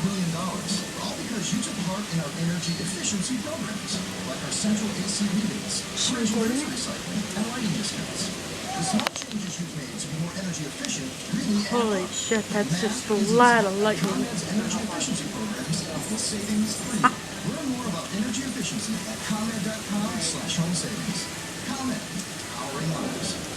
million, all because you took part in our energy efficiency programs, like our central AC rebates, commercial recycling, and lighting discounts. The small changes you've made to be more energy efficient really add Holy up. shit, that's just a lot of lightning. ComEd's energy efficiency programs equals savings for you. Learn more about energy efficiency at ComEd.com/home savings. ComEd, powering lives.